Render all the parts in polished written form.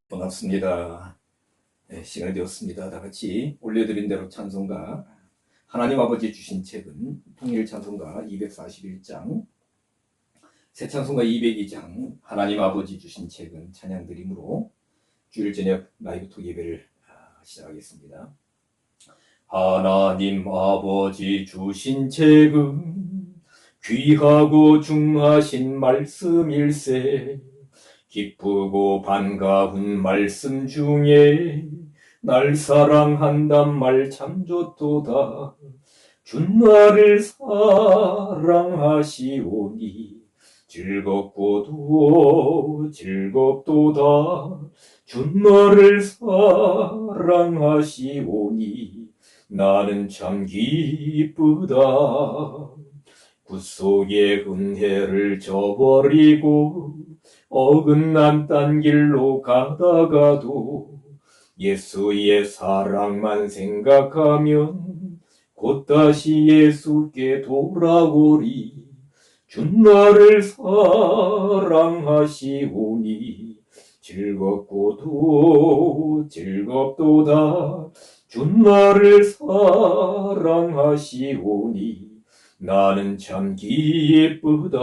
반갑습니다. 네, 시간이 되었습니다. 다 같이 올려드린 대로 찬송가 하나님 아버지 주신 책은 통일 찬송가 241장, 새 찬송가 202장 하나님 아버지 주신 책은 찬양 드림으로 주일 저녁 라이브톡 예배를 시작하겠습니다. 하나님 아버지 주신 책은 귀하고 중하신 말씀일세. 기쁘고 반가운 말씀 중에 날 사랑한단 말 참 좋도다. 준 나를 사랑하시오니 즐겁고도 즐겁도다. 준 나를 사랑하시오니 나는 참 기쁘다. 구속의 은혜를 저버리고 어긋난 딴 길로 가다가도 예수의 사랑만 생각하면 곧 다시 예수께 돌아오리. 준 나를 사랑하시오니 즐겁고도 즐겁도다. 준 나를 사랑하시오니 나는 참 기쁘다.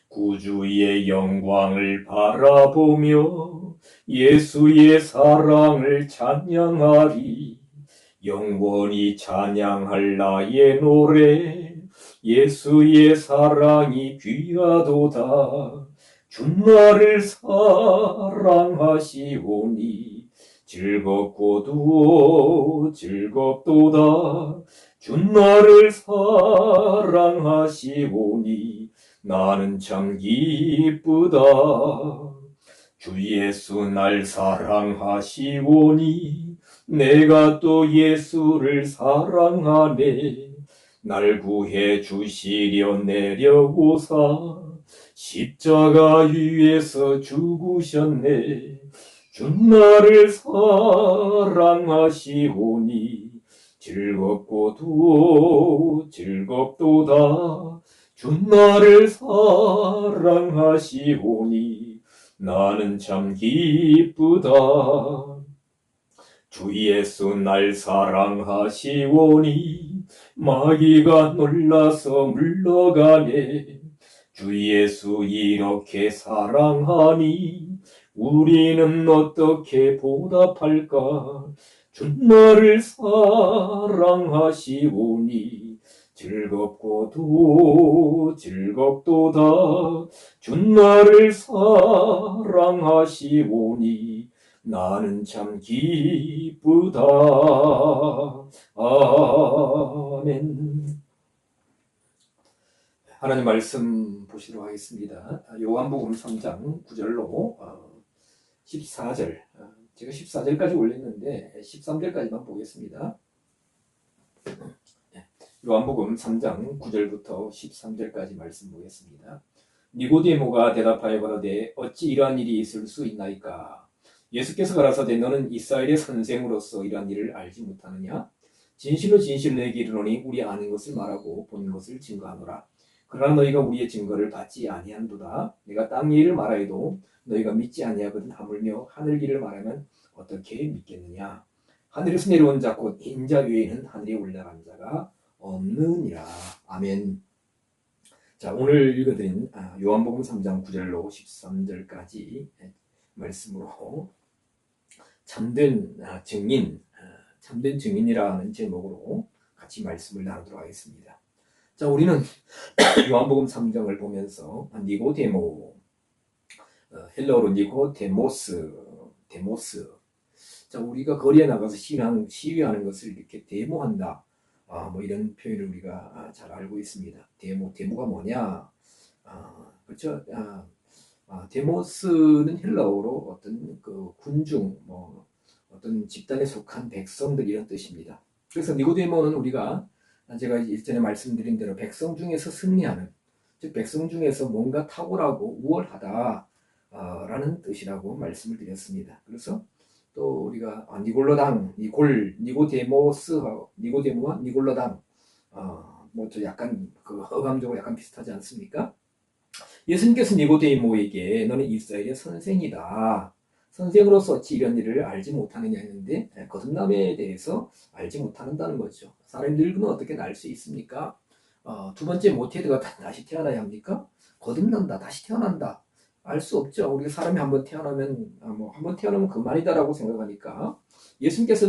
구주의 영광을 바라보며 예수의 사랑을 찬양하리. 영원히 찬양할 나의 노래 예수의 사랑이 귀하도다. 준 나를 사랑하시오니 즐겁고도 즐겁도다. 준 나를 사랑하시오니 나는 참 기쁘다. 주 예수 날 사랑하시오니 내가 또 예수를 사랑하네. 날 구해 주시려 내려오사 십자가 위에서 죽으셨네. 준 나를 사랑하시오니 즐겁고도 즐겁도다. 준 나를 사랑하시오니 나는 참 기쁘다. 주 예수 날 사랑하시오니 마귀가 놀라서 물러가네. 주 예수 이렇게 사랑하니 우리는 어떻게 보답할까. 준 나를 사랑하시오니 즐겁고도 즐겁도다. 준 나를 사랑하시오니 나는 참 기쁘다. 아멘. 하나님 말씀 보시도록 하겠습니다. 요한복음 3장 9절로 14절, 제가 14절까지 올렸는데 13절까지만 보겠습니다. 요한복음 3장 9절부터 13절까지 말씀 보겠습니다. 니고데모가 대답하여 가로되 어찌 이러한 일이 있을 수 있나이까. 예수께서 가라사대 너는 이스라엘의 선생으로서 이러한 일을 알지 못하느냐. 진실로 진실로 너에게 이르노니 우리 아는 것을 말하고 본 것을 증거하노라. 그러나 너희가 우리의 증거를 받지 아니한도다. 내가 땅 일을 말하여도 너희가 믿지 아니하거든. 하물며 하늘 일을 말하면 어떻게 믿겠느냐. 하늘에서 내려온 자 곧 인자 외에는 하늘에 올라간 자가 없느니라. 아멘. 자, 오늘 읽어드린 요한복음 3장 9절로 13절까지 말씀으로 참된 증인, 참된 증인이라는 제목으로 같이 말씀을 나누도록 하겠습니다. 자, 우리는 요한복음 3장을 보면서 니고데모, 헬라어로 니고데모스, 데모스. 자, 우리가 거리에 나가서 시위하는 것을 이렇게 데모한다. 뭐 이런 표현을 우리가 잘 알고 있습니다. 데모가 뭐냐? 그렇죠? 데모스는 헬라어로 어떤 그 군중, 뭐 어떤 집단에 속한 백성들 이런 뜻입니다. 그래서 니고데모는 우리가 제가 일전에 말씀드린 대로 백성 중에서 승리하는, 즉 백성 중에서 뭔가 탁월하고 우월하다 라는 뜻이라고 말씀을 드렸습니다. 그래서 또 우리가 니골로당, 니고데모와 니골로당, 뭐 저 약간 그 어감적으로 약간 비슷하지 않습니까? 예수님께서 니고데모에게 너는 이스라엘의 선생이다. 선생으로서 어찌 이런 일을 알지 못하느냐 했는데 거듭남에 대해서 알지 못한다는 거죠. 사람이 늙으면 어떻게 날 수 있습니까? 두 번째 모태드가 다시 태어나야 합니까? 거듭난다, 다시 태어난다. 알 수 없죠. 우리가 사람이 한번 태어나면 한번 태어나면 그만이다라고 생각하니까 예수님께서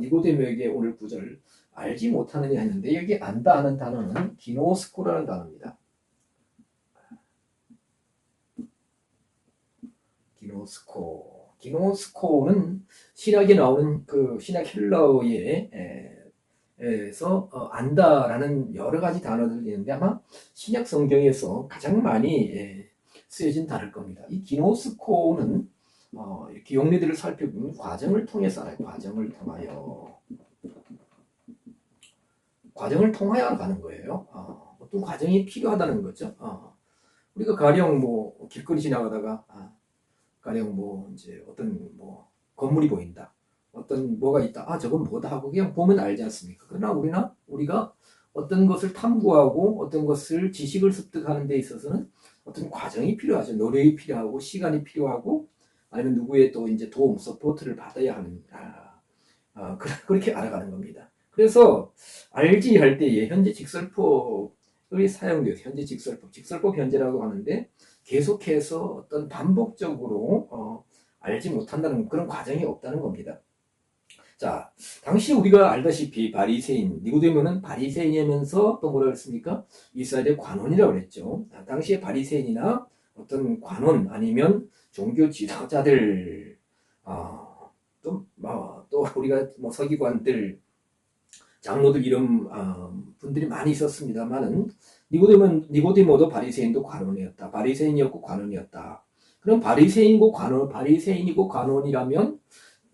니고데모에게 오늘 구절 알지 못하느냐 했는데 여기 안다 하는 단어는 기노스코라는 단어입니다. 기노스코는 신약에 나오는 그 신약 헬라어에 에서 안다라는 여러 가지 단어들이 있는데 아마 신약 성경에서 가장 많이 쓰여진 단어일 겁니다. 이 기노스코는 이렇게 용례들을 살펴보면 과정을 통해서 알아요. 과정을 통하여 가는 거예요. 어떤 과정이 필요하다는 거죠. 우리가 가령 뭐 길거리 지나가다가 가령 뭐 이제 어떤 뭐 건물이 보인다. 어떤 뭐가 있다. 저건 뭐다 하고 그냥 보면 알지 않습니까? 그러나 우리가 어떤 것을 탐구하고 어떤 것을 지식을 습득하는 데 있어서는 어떤 과정이 필요하죠. 노력이 필요하고 시간이 필요하고 아니면 누구의 또 이제 도움, 서포트를 받아야 하는 그렇게 알아가는 겁니다. 그래서 알지 할 때에 현재 직설법이 사용돼요. 현재 직설법 현재라고 하는데 계속해서 어떤 반복적으로 알지 못한다는 그런 과정이 없다는 겁니다. 자, 당시 우리가 알다시피 바리새인, 니고데모는 바리새인이면서 또 뭐라 그랬습니까? 이스라엘의 관원이라고 그랬죠. 당시에 바리새인이나 어떤 관원 아니면 종교 지도자들, 또 우리가 뭐 서기관들, 장로들 이런 분들이 많이 있었습니다만은 니고데모도 바리새인도 관원이었다. 바리새인이었고 관원이었다. 그럼 바리새인이고 관원이라면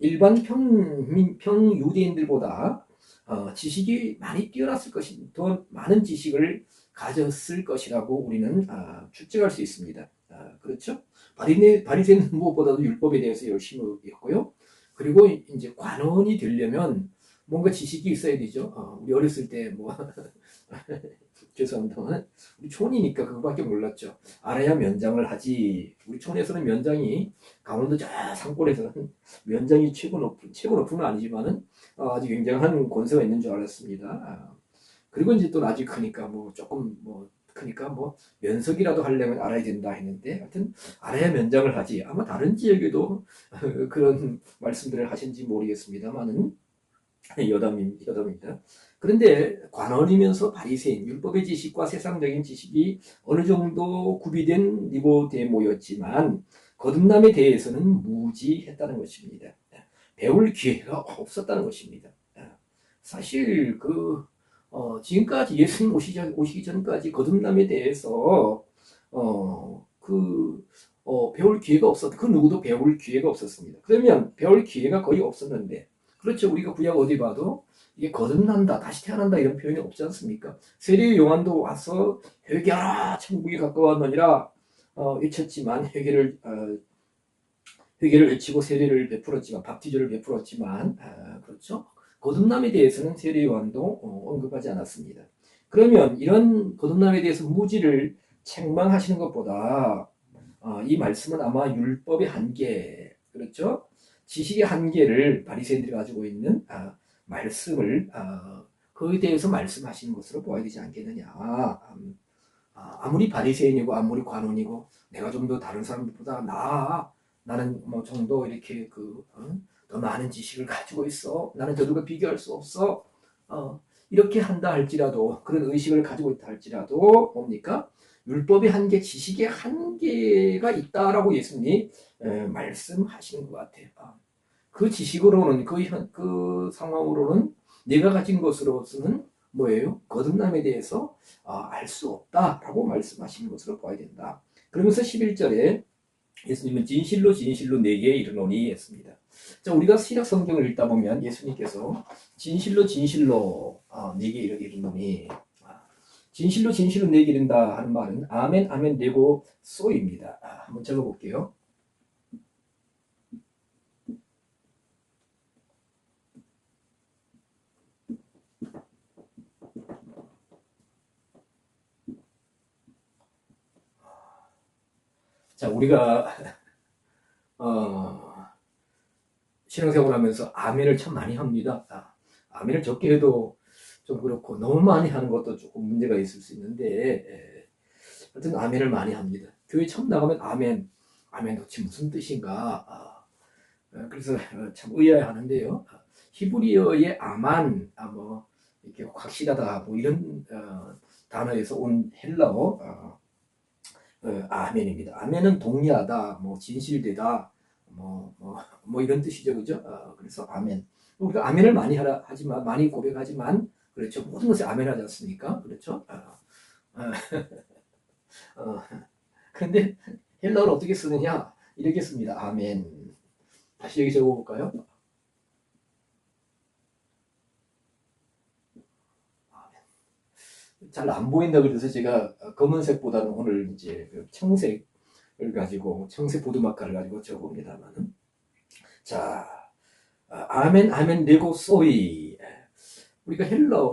일반 평 유대인들보다 지식이 많이 뛰어났을 더 많은 지식을 가졌을 것이라고 우리는 추측할 수 있습니다. 그렇죠? 바리새인은 무엇보다도 율법에 대해서 열심히 했고요. 그리고 이제 관원이 되려면 뭔가 지식이 있어야 되죠. 우리 어렸을 때 뭐 죄송합니다만 우리 촌이니까 그거밖에 몰랐죠. 알아야 면장을 하지. 우리 촌에서는 면장이 강원도 저 산골에서는 면장이 최고 높은 건 아니지만은 아주 굉장한 권세가 있는 줄 알았습니다. 그리고 이제 또 나중에 크니까 크니까 면석이라도 하려면 알아야 된다 했는데 하여튼 알아야 면장을 하지. 아마 다른 지역에도 그런 말씀들을 하신지 모르겠습니다만은 여담입니다. 그런데 관원이면서 바리새인, 율법의 지식과 세상적인 지식이 어느 정도 구비된 니고데모였지만 거듭남에 대해서는 무지했다는 것입니다. 배울 기회가 없었다는 것입니다. 사실 지금까지 예수님 오시기 전까지 거듭남에 대해서 배울 기회가 그 누구도 배울 기회가 없었습니다. 그러면 배울 기회가 거의 없었는데 그렇죠. 우리가 구약 어디 봐도 이게 거듭난다, 다시 태어난다 이런 표현이 없지 않습니까? 세례 요한도 와서 회개하라, 천국이 가까웠느니라 외쳤지만 회개를 외치고 세례를 베풀었지만 밥티저를 베풀었지만 그렇죠. 거듭남에 대해서는 세례 요한도 언급하지 않았습니다. 그러면 이런 거듭남에 대해서 무지를 책망하시는 것보다 이 말씀은 아마 율법의 한계, 그렇죠? 지식의 한계를 바리새인들이 가지고 있는 말씀을 그에 대해서 말씀하시는 것으로 보아야 되지 않겠느냐. 아무리 바리새인이고 아무리 관원이고 내가 좀 더 다른 사람들보다 나는 뭐 좀 더 이렇게 더 많은 지식을 가지고 있어. 나는 저들과 비교할 수 없어. 이렇게 한다 할지라도 그런 의식을 가지고 있다 할지라도 뭡니까? 율법의 한계, 지식의 한계가 있다라고 예수님이 말씀하시는 것 같아요. 그 지식으로는 그 상황으로는 내가 가진 것으로서는 뭐예요? 거듭남에 대해서 알 수 없다라고 말씀하시는 것으로 봐야 된다. 그러면서 11절에 예수님은 진실로 진실로 내게 이르노니 했습니다. 자, 우리가 신약 성경을 읽다 보면 예수님께서 진실로 진실로 내게 이르노니 진실로 진실로 내게 이른다 하는 말은 아멘 아멘 내고 쏘입니다. 한번 적어볼게요. 자, 우리가 어, 신앙생활 하면서 아멘을 참 많이 합니다. 아멘을 적게 해도 좀 그렇고 너무 많이 하는 것도 조금 문제가 있을 수 있는데 하여튼 아멘을 많이 합니다. 교회 처음 나가면 아멘, 아멘 도대체 무슨 뜻인가? 그래서 참 의아해하는데요. 히브리어의 아만, 뭐 이렇게 확실하다, 뭐 이런 단어에서 온 헬라어 아멘입니다. 아멘은 동의하다, 뭐 진실되다, 뭐 이런 뜻이죠, 그죠? 그래서 아멘. 우리가 아멘을 많이 하지만 많이 고백하지만 그렇죠. 모든 것에 아멘하지 않습니까? 그렇죠? 그런데 헬라어를 어떻게 쓰느냐? 이렇게 씁니다. 아멘. 다시 여기 적어볼까요? 잘 안 보인다 그래서 제가 검은색보다는 오늘 이제 청색을 가지고 청색 보드마카를 가지고 적어봅니다만은 자 아멘 아멘 레고 소이 우리가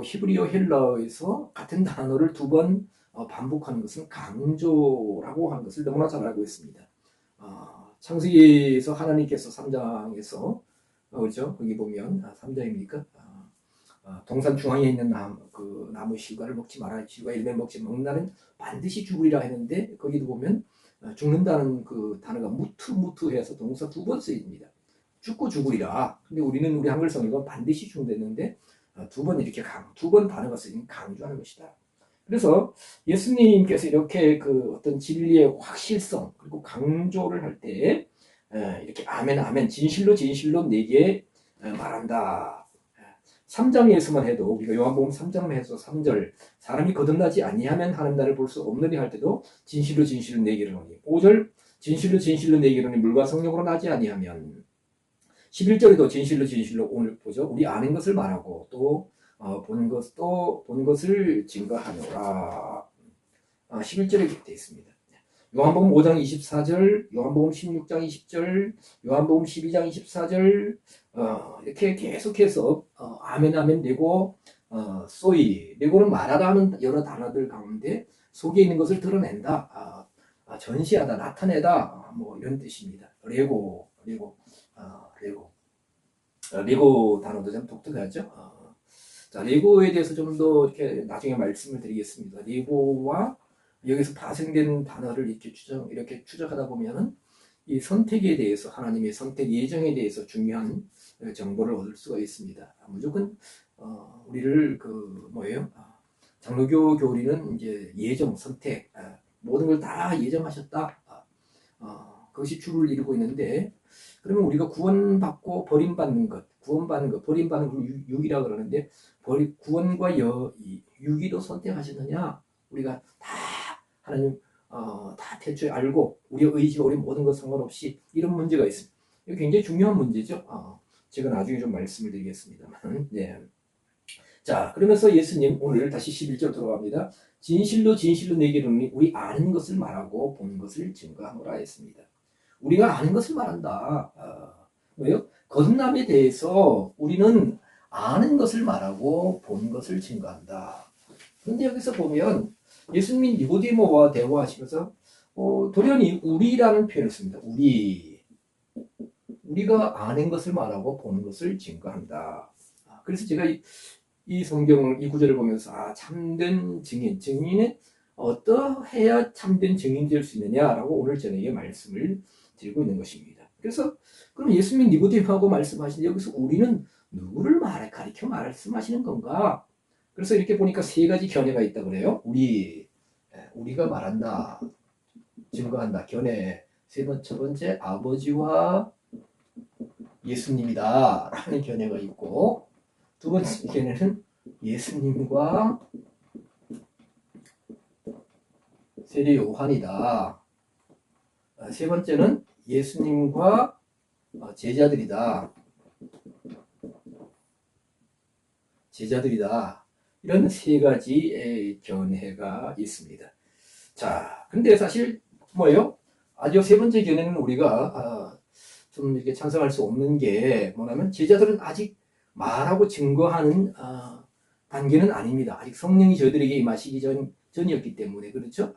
히브리어 헬라어에서 같은 단어를 두 번 반복하는 것은 강조라고 하는 것을 너무나 잘 알고 있습니다. 창세기에서 하나님께서 3장에서 그렇죠? 거기 보면 3장입니까? 동산 중앙에 있는 나무 실과를 먹지 마라. 실과 일면 먹는 날은 반드시 죽으리라 했는데 거기도 보면 죽는다는 그 단어가 무투해서 동사 두 번 쓰입니다. 죽고 죽으리라. 근데 우리는 우리 한글 성경은 반드시 죽는다는데 두 번 이렇게 두 번 단어가 쓰이면 강조하는 것이다. 그래서 예수님께서 이렇게 그 어떤 진리의 확실성 그리고 강조를 할 때 이렇게 아멘 아멘 진실로 진실로 내게 말한다. 3장에서만 해도 우리가 요한복음 3장만 해서 3절 사람이 거듭나지 아니하면 하나님 나라를 볼 수 없느니 할 때도 진실로 진실로 내게 이르노니 5절 진실로 진실로 내게 이르노니 물과 성령으로 나지 아니하면 11절에도 진실로 진실로 오늘 보죠. 우리 아는 것을 말하고 또 본 것을 증거하노라. 11절에 그렇게 되어 있습니다. 요한복음 5장 24절, 요한복음 16장 20절, 요한복음 12장 24절 이렇게 계속해서 아멘 아멘 레고 소이 레고는 말하다 하는 여러 단어들 가운데 속에 있는 것을 드러낸다, 전시하다, 나타내다 뭐 이런 뜻입니다. 레고 단어도 참 독특하죠. 자, 레고에 대해서 좀 더 이렇게 나중에 말씀을 드리겠습니다. 레고와 여기서 파생된 단어를 이렇게 추적하다 보면은 이 선택에 대해서 하나님의 선택 예정에 대해서 중요한 정보를 얻을 수가 있습니다. 무조건 우리를 장로교 교리는 이제 예정, 선택 모든 걸 다 예정하셨다. 그것이 주를 이루고 있는데 그러면 우리가 구원받고 버림받는 것, 버림받는 걸 유기라 그러는데 구원과 유기도 선택하셨느냐? 우리가 다 하나님 다 대충 알고 우리의 의지와 우리 모든 것 상관없이 이런 문제가 있습니다. 이거 굉장히 중요한 문제죠. 제가 나중에 좀 말씀을 드리겠습니다만. 네. 자, 그러면서 예수님 오늘 다시 11절 들어갑니다. 진실로 진실로 내게 이르노니 우리 아는 것을 말하고 본 것을 증거하노라 했습니다. 우리가 아는 것을 말한다. 왜요? 거듭남에 대해서 우리는 아는 것을 말하고 본 것을 증거한다. 그런데 여기서 보면 예수님이 니고데모와 대화하시면서 돌연히 우리라는 표현을 씁니다. 우리가 아는 것을 말하고 본 것을 증거한다. 그래서 제가 이 성경을 이 구절을 보면서 참된 증인은 어떠해야 참된 증인이 될 수 있느냐라고 오늘 저녁에 말씀을 드리고 있는 것입니다. 그래서 그럼 예수님이 니고데모하고 말씀하신 여기서 우리는 누구를 가리켜 말씀하시는 건가? 그래서 이렇게 보니까 세 가지 견해가 있다 그래요. 우리가 말한다, 증거한다, 견해. 첫 번째 아버지와 예수님이다 라는 견해가 있고, 두 번째 견해는 예수님과 세례 요한이다. 세 번째는 예수님과 제자들이다. 이런 세 가지 견해가 있습니다. 자, 근데 사실 뭐예요? 아주 세 번째 견해는 우리가 좀 이렇게 찬성할 수 없는 게 뭐냐면 제자들은 아직 말하고 증거하는 단계는 아닙니다. 아직 성령이 저희들에게 임하시기 전이었기 때문에 그렇죠?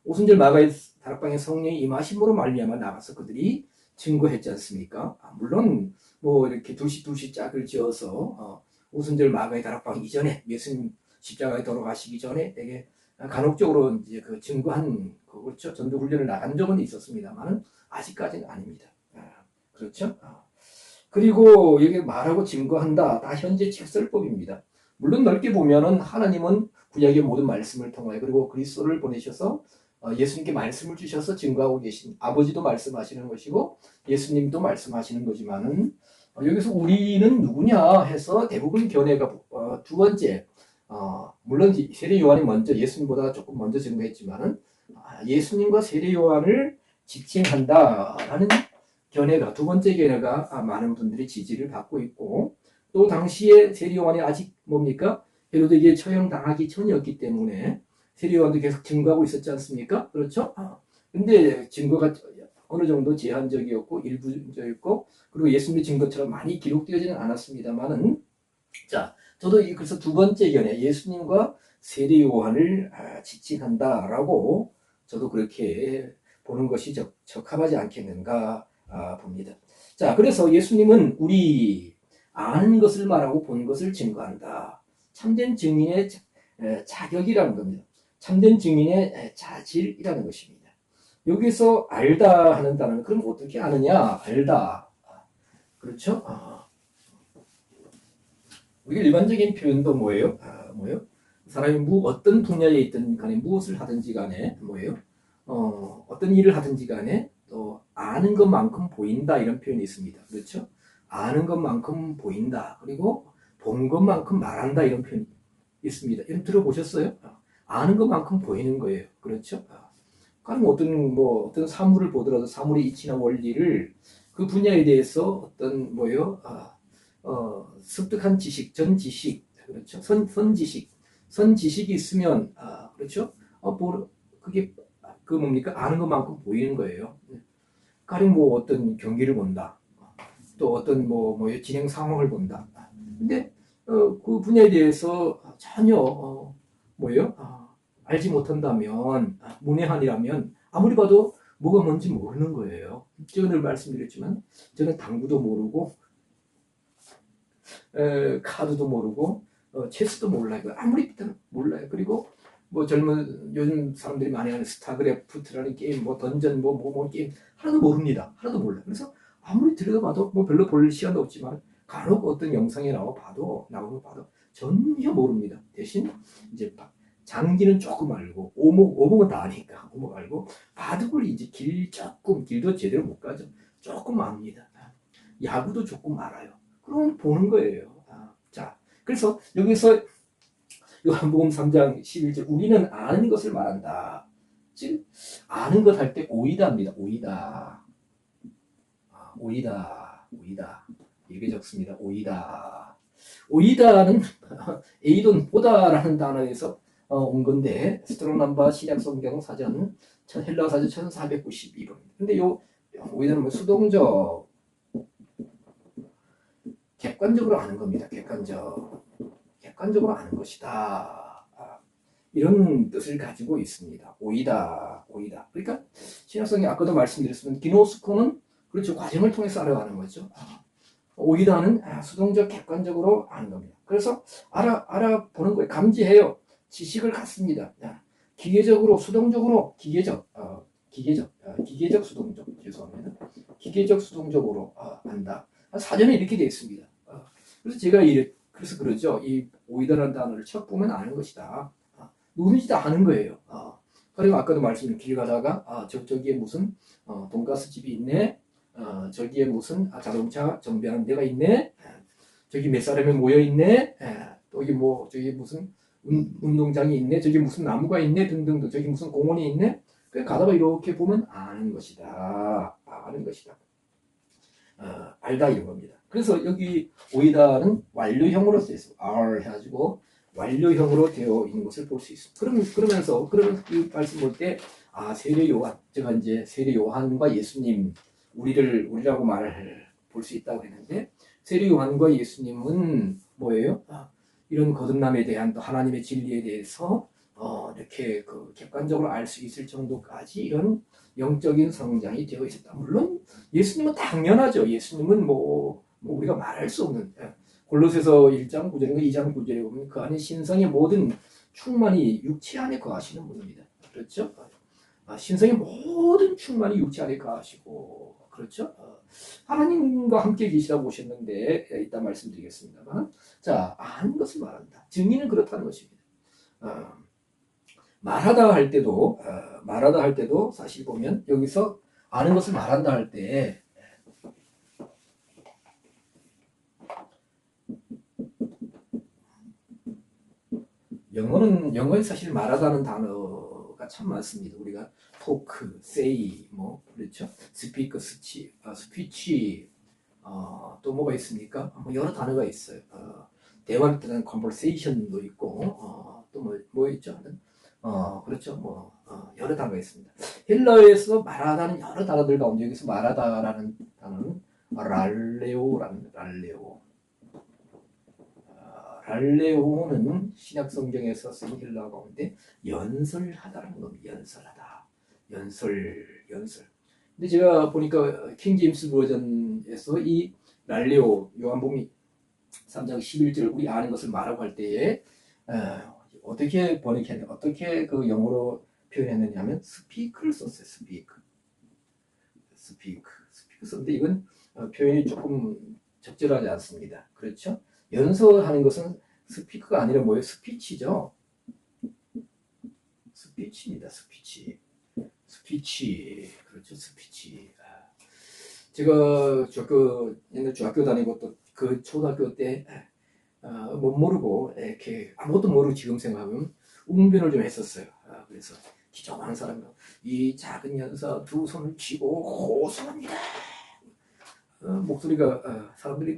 오순절 마가의 다락방에 성령이 임하심으로 말미암아 나가서 그들이 증거했지 않습니까? 물론 뭐 이렇게 둘씩 짝을 지어서 오순절 마가의 다락방 이전에 예수님 십자가에 돌아가시기 전에 되게 간혹적으로 이제 그 증거한 그렇죠 전도 훈련을 나간 적은 있었습니다만은 아직까지는 아닙니다. 그렇죠? 그리고 여기 말하고 증거한다 다 현재 책설법입니다. 물론 넓게 보면은 하나님은 구약의 모든 말씀을 통하여 그리고 그리스도를 보내셔서 예수님께 말씀을 주셔서 증거하고 계신 아버지도 말씀하시는 것이고 예수님도 말씀하시는 거지만은 여기서 우리는 누구냐 해서 대부분 견해가 두 번째 물론 세례 요한이 먼저 예수님보다 조금 먼저 증거했지만은 예수님과 세례 요한을 직칭한다라는 견해가 두 번째 견해가 많은 분들이 지지를 받고 있고 또 당시에 세례 요한이 아직 뭡니까 헤로데에게 처형당하기 전이었기 때문에 세례 요한도 계속 증거하고 있었지 않습니까? 그렇죠? 근데 증거가 어느 정도 제한적이었고 일부적이었고 그리고 예수님의 증거처럼 많이 기록되어지는 않았습니다만은 자 저도 그래서 두 번째 견해 예수님과 세례 요한을 지칭한다라고 저도 그렇게 보는 것이 적합하지 않겠는가 봅니다. 자 그래서 예수님은 우리 아는 것을 말하고 본 것을 증거한다. 참된 증인의 자격이라는 겁니다. 참된 증인의 자질이라는 것입니다. 여기서 알다 하는 단어는 그럼 어떻게 아느냐? 알다. 그렇죠? 우리 일반적인 표현도 뭐예요? 뭐예요? 사람이 어떤 분야에 있든 간에 무엇을 하든지 간에 뭐예요? 어떤 일을 하든지 간에 또 아는 것만큼 보인다 이런 표현이 있습니다. 그렇죠? 아는 것만큼 보인다. 그리고 본 것만큼 말한다 이런 표현이 있습니다. 이런 들어보셨어요? 아는 것만큼 보이는 거예요. 그렇죠? 그럼 어떤 사물을 보더라도 사물의 이치나 원리를 그 분야에 대해서 어떤 뭐예요? 습득한 지식, 전 지식, 그렇죠? 선 지식이 있으면 그렇죠? 그게 그 뭡니까? 아는 것만큼 보이는 거예요. 가령 뭐 어떤 경기를 본다. 또 어떤 뭐예요? 진행 상황을 본다. 근데 그 분야에 대해서 전혀 뭐예요? 알지 못한다면 문외한이라면 아무리 봐도 뭐가 뭔지 모르는 거예요. 제가 늘 말씀드렸지만 저는 당구도 모르고 카드도 모르고 체스도 몰라요. 아무리 몰라요. 그리고 뭐 요즘 사람들이 많이 하는 스타크래프트라는 게임, 뭐 던전, 뭐 게임 하나도 모릅니다. 하나도 몰라요. 그래서 아무리 들여다봐도 뭐 별로 볼 시간도 없지만 간혹 어떤 영상에 나오는 거 봐도 전혀 모릅니다. 대신 이제 장기는 조금 알고 오목은 다 아니까 오목 알고 바둑을 이제 길도 제대로 못 가죠. 조금 압니다. 야구도 조금 알아요. 그럼 보는 거예요. 자, 그래서 여기서 요한복음 3장 11절 우리는 아는 것을 말한다. 즉 아는 것 할 때 오이다입니다. 오이다. 이렇게 적습니다. 오이다는 에이돈 보다라는 단어에서 온 건데 스트롱넘바 신약성경 사전 헬라어 사전 1492번. 근데 요 오이다는 뭐 수동적 객관적으로 아는 겁니다. 객관적으로 아는 것이다. 이런 뜻을 가지고 있습니다. 오이다. 그러니까 신약성경 아까도 말씀드렸지만 기노스코는 그렇죠. 과정을 통해서 알아가는 거죠. 오이다는 수동적 객관적으로 아는 겁니다. 그래서 알아보는 거예요. 감지해요. 지식을 갖습니다. 기계적으로 수동적으로 기계적 수동적 죄송합니다. 기계적 수동적으로 안다. 사전에 이렇게 되어 있습니다. 그래서 제가 그래서 그러죠. 이 오이다라는 단어를 첫 보면 아는 것이다. 누군지 다 아는 거예요. 그리고 아까도 말씀드린 길 가다가 저기에 무슨 돈가스 집이 있네. 저기에 무슨 자동차 정비하는 데가 있네. 저기 몇 사람이 모여 있네. 저기 무슨 운동장이 있네. 저기 무슨 나무가 있네. 등등등. 저기 무슨 공원이 있네. 그 가다가 이렇게 보면 아는 것이다. 알다 이런 겁니다. 그래서 여기 오이다는 완료형으로 쓰여 있어요. R 해가지고 완료형으로 되어 있는 것을 볼 수 있습니다. 그러면서 이 말씀 볼 때 세례 요한, 제가 이제 세례 요한과 예수님 우리라고 말을 볼 수 있다고 했는데 세례 요한과 예수님은 뭐예요? 이런 거듭남에 대한 또 하나님의 진리에 대해서 이렇게 그 객관적으로 알 수 있을 정도까지 이런 영적인 성장이 되어 있었다. 물론 예수님은 당연하죠. 예수님은 뭐 우리가 말할 수 없는 골로새서 1장 9절인가 2장 9절에 보면 그 안에 신성의 모든 충만이 육체 안에 거하시는 분입니다. 그렇죠? 신성의 모든 충만이 육체 안에 거하시고 그렇죠? 하나님과 함께 계시다고 보셨는데 이따 말씀드리겠습니다만 자 아는 것을 말한다. 증인은 그렇다는 것입니다. 말하다 할 때도 사실 보면 여기서 아는 것을 말한다 할 때 영어에 사실 말하다는 단어가 참 많습니다. 우리가 토크, 세이, 그렇죠? 스피커, 스피치, 또 뭐가 있습니까? 여러 단어가 있어요. 대화를 뜻하는 conversation도 있고, 또 뭐 있죠? 그렇죠. 여러 단어가 있습니다. 헬라어에서 말하다는 여러 단어들 가운데 여기서 말하다라는 단어는 랄레오는 신약 성경에서 쓴 헬라어 가운데 연설하다라는 겁니다. 연설. 근데 제가 보니까 킹 제임스 버전에서 이 랄레오 요한복음 3장 11절 우리 아는 것을 말하고 할 때에 어떻게 번역했냐, 어떻게 그 영어로 표현했느냐 하면 스피크를 썼어요. 스피크 썼는데 이건 표현이 조금 적절하지 않습니다. 그렇죠? 연설하는 것은 스피크가 아니라 뭐예요? 스피치죠. 스피치입니다. 스피치. 그렇죠. 스피치. 제가 옛날 중학교 다니고 또 그 초등학교 때 못 모르고 이렇게 아무것도 모르고 지금 생각하면 웅변을 좀 했었어요. 그래서 기정한 사람은 이 작은 연사 두 손을 쥐고 호소합니다. 목소리가 사람들이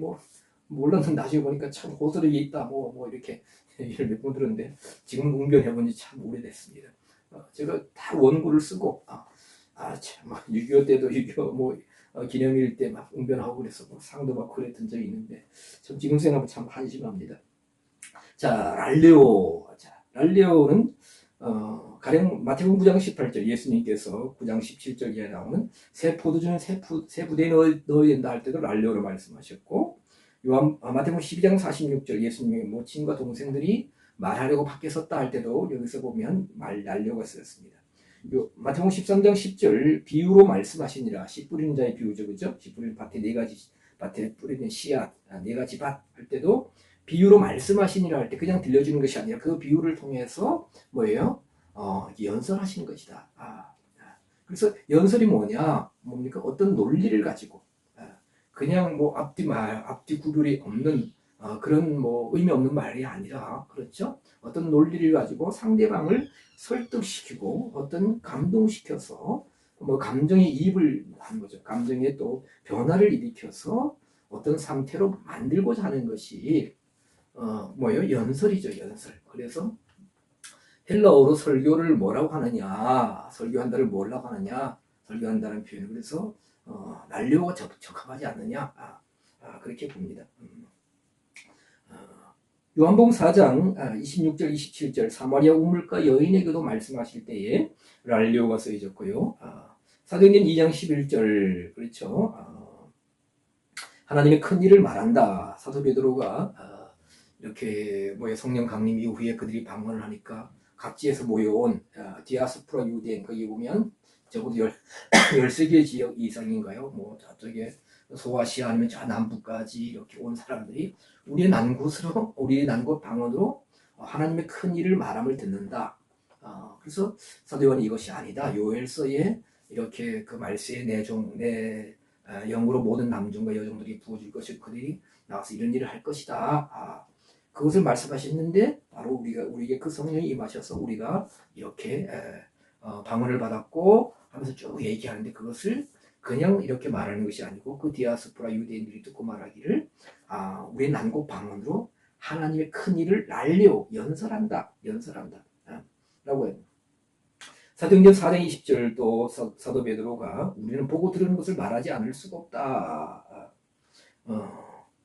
몰랐는데 나중에 보니까 참 호소력이 있다 이렇게 얘기를 몇 번 들었는데 지금 웅변해본 지 참 오래됐습니다. 제가 다 원고를 쓰고 참 6.25 때도 6.25 기념일 때 막 웅변하고 그래서 상도 받고 그랬던 적이 있는데 참 지금 생각하면 참 한심합니다. 자, 랄레오는 가령 마태복음 9장 18절 예수님께서 9장 17절에 나오는 새 포도주는 새 부대에 넣어야 된다 할 때도 랄레오로 말씀하셨고 마태복음 12장 46절 예수님의 모친과 동생들이 말하려고 밖에 섰다 할 때도 여기서 보면 랄레오가 쓰였습니다. 마태복음 13장 10절 비유로 말씀하시니라. 씨 뿌리는 자의 비유죠. 그죠? 씨 뿌리는 밭에 밭에 뿌리는 씨앗 4가지 밭 할 때도 비유로 말씀하시니라 할 때 그냥 들려주는 것이 아니라 그 비유를 통해서 뭐예요? 연설하시는 것이다. 그래서 연설이 뭡니까? 어떤 논리를 가지고 그냥 앞뒤 구별이 없는 그런 의미 없는 말이 아니라 그렇죠? 어떤 논리를 가지고 상대방을 설득시키고 어떤 감동시켜서 감정에 이입을 하는 거죠. 감정에 또 변화를 일으켜서 어떤 상태로 만들고자 하는 것이 연설이죠. 연설. 그래서 헬라어로 설교를 뭐라고 하느냐, 설교한다를 뭐라고 하느냐, 설교한다는 표현. 그래서 랄레오가 적합하지 않느냐, 그렇게 봅니다. 요한복음 4장 26절 27절 사마리아 우물가 여인에게도 말씀하실 때에 랄레오가 쓰여졌고요. 사도행전 2장 11절 그렇죠. 하나님의 큰 일을 말한다. 사도 베드로가 이렇게 성령 강림 이후에 그들이 방문을 하니까 각지에서 모여온 디아스포라 유대인 거기 보면 적어도 13개 지역 이상인가요? 저쪽에 소아시아 아니면 저 남부까지 이렇게 온 사람들이 우리의 난 곳 방언으로 하나님의 큰 일을 말함을 듣는다. 그래서 사도 요한이 이것이 아니다. 요엘서에 이렇게 그 말세에 내 영으로 모든 남종과 여종들이 부어줄 것을 그들이 나와서 이런 일을 할 것이다. 그것을 말씀하셨는데 바로 우리에게 그 성령이 임하셔서 우리가 이렇게 방언을 받았고 하면서 쭉 얘기하는데 그것을 그냥 이렇게 말하는 것이 아니고 그 디아스포라 유대인들이 듣고 말하기를 우리의 난곡 방언으로 하나님의 큰 일을 연설한다 라고 해요. 사도행전 4장 20절 또 사도 베드로가 우리는 보고 들은 것을 말하지 않을 수가 없다.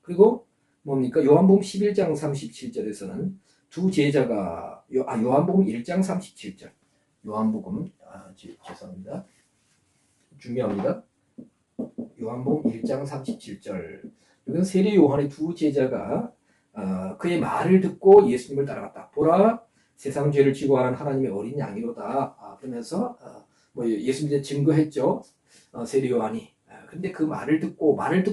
그리고 요한복음 11장 37절에서는 두 제자가 요한복음 1장 37절. 요한복음, 죄송합니다. 중요합니다. 요한복음 1장 37절. 이건 세례 요한의 두 제자가 그의 말을 듣고 예수님을 따라갔다. 보라, 세상 죄를 지고 하는 하나님의 어린 양이로다. 그러면서 뭐 예수님에 증거했죠. 세례 요한이. 근데 그 말을 듣고 말을